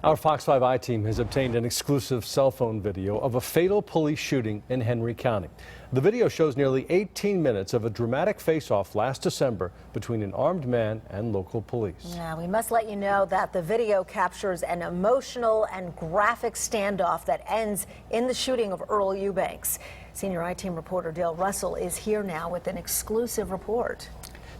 Our Fox 5 I-team has obtained an exclusive cell phone video of a fatal police shooting in Henry County. The video shows nearly 18 minutes of a dramatic face-off last December between an armed man and local police. Yeah, we must let you know that the video captures an emotional and graphic standoff that ends in the shooting of Earl Eubanks. Senior I-team reporter Dale Russell is here now with an exclusive report.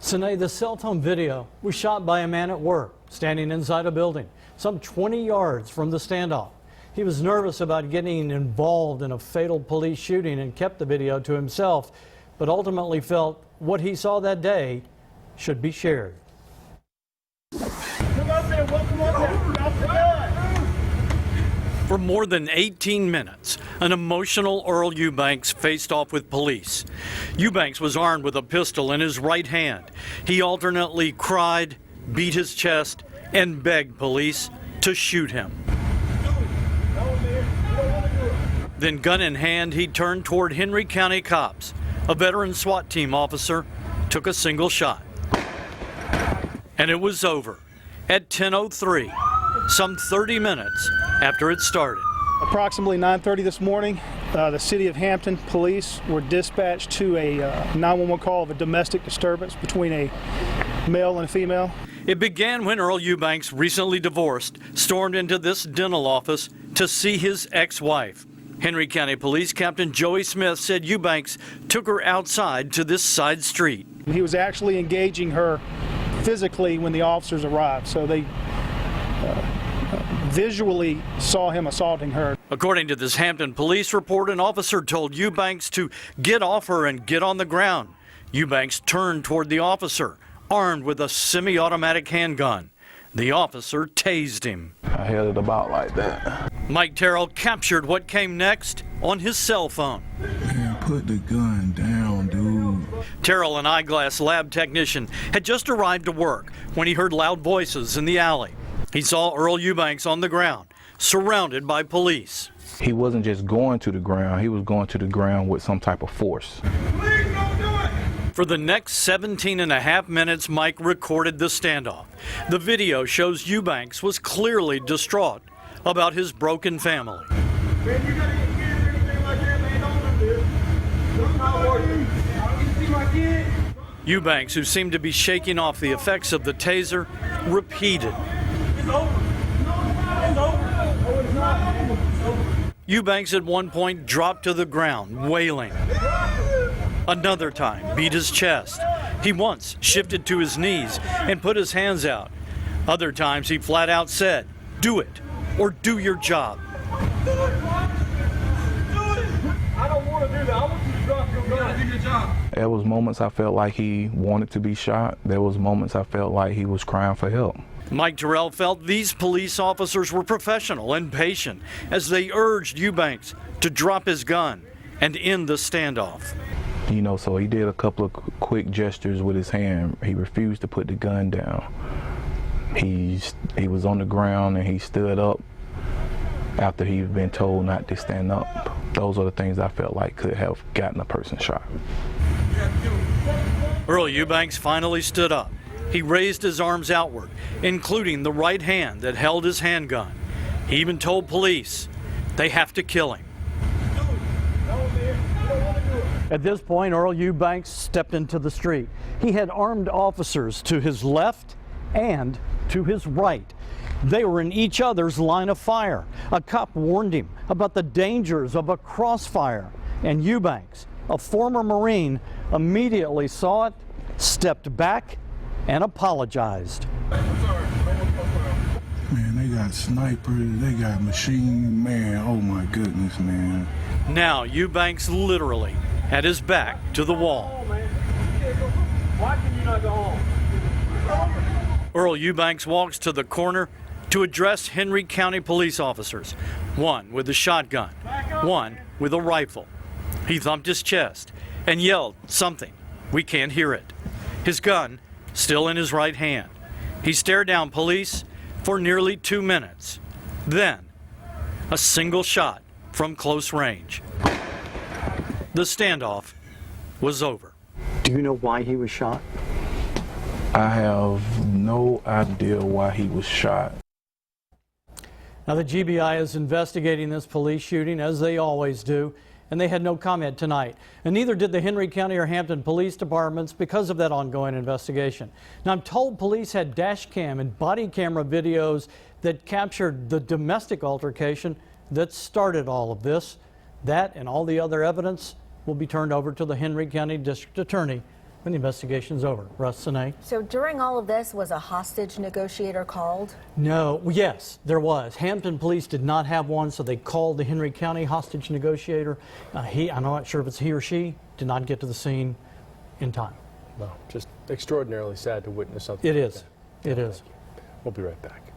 Sinead, the cell phone video was shot by a man at work, standing inside a building, some 20 yards from the standoff. He was nervous about getting involved in a fatal police shooting and kept the video to himself, but ultimately felt what he saw that day should be shared. Come up there, welcome up there. Drop the gun. For more than 18 minutes, an emotional Earl Eubanks faced off with police. Eubanks was armed with a pistol in his right hand. He alternately cried, beat his chest, and begged police to shoot him. Then, gun in hand, he turned toward Henry County cops. A veteran SWAT team officer took a single shot. And it was over at 10:03, some 30 minutes after it started. Approximately 9:30 this morning, the City of Hampton police were dispatched to a 911 call of a domestic disturbance between a male and a female. It began when Earl Eubanks, recently divorced, stormed into this dental office to see his ex-wife. Henry County Police Captain Joey Smith said Eubanks took her outside to this side street. He was actually engaging her physically when the officers arrived, so they visually saw him assaulting her. According to this Hampton police report, an officer told Eubanks to get off her and get on the ground. Eubanks turned toward the officer, armed with a semi-automatic handgun. The officer tased him. I held it about like that. Mike Terrell captured what came next on his cell phone. Man, put the gun down, dude. Terrell, an eyeglass lab technician, had just arrived to work when he heard loud voices in the alley. He saw Earl Eubanks on the ground, surrounded by police. He wasn't just going to the ground, he was going to the ground with some type of force. For the next 17 and a half minutes, Mike recorded the standoff. The video shows Eubanks was clearly distraught about his broken family. Man, you gotta get anything like that, man. Don't do this. That's not working. You see my kid? Eubanks, who seemed to be shaking off the effects of the taser, repeated. It's over. It's over. Oh, it's not. It's over. Eubanks at one point dropped to the ground, wailing. Another time, beat his chest. He once shifted to his knees and put his hands out. Other times, he flat out said, "Do it, or do your job." Do it. I don't want to do that. I want you to drop your gun. Do your job. There was moments I felt like he wanted to be shot. There was moments I felt like he was crying for help. Mike Terrell felt these police officers were professional and patient as they urged Eubanks to drop his gun and end the standoff. You know, so he did a couple of quick gestures with his hand. He refused to put the gun down. He was on the ground and he stood up after he'd been told not to stand up. Those are the things I felt like could have gotten a person shot. Earl Eubanks finally stood up. He raised his arms outward, including the right hand that held his handgun. He even told police they have to kill him. At this point, Earl Eubanks stepped into the street. He had armed officers to his left and to his right. They were in each other's line of fire. A cop warned him about the dangers of a crossfire, and Eubanks, a former Marine, immediately saw it, stepped back, and apologized. Man, they got snipers, they got machine, man, oh my goodness, man. Now Eubanks literally had his back to the wall. Why can you not go home? Earl Eubanks walks to the corner to address Henry County police officers, one with a shotgun, one with a rifle. He thumped his chest and yelled something. We can't hear it. His gun still in his right hand. He stared down police for nearly 2 minutes. Then, a single shot from close range. The standoff was over. Do you know why he was shot? I have no idea why he was shot. Now, the GBI is investigating this police shooting, as they always do, and they had no comment tonight. And neither did the Henry County or Hampton Police Departments because of that ongoing investigation. Now, I'm told police had dash cam and body camera videos that captured the domestic altercation that started all of this. That and all the other evidence will be turned over to the Henry County District Attorney when the investigation is over. Russ, Sinead? So during all of this, was a hostage negotiator called? No, yes, there was. Hampton Police did not have one, so they called the Henry County hostage negotiator. I'm not sure if it's he or she, did not get to the scene in time. Well, just extraordinarily sad to witness something It like is. that. It is. Thank you. We'll be right back.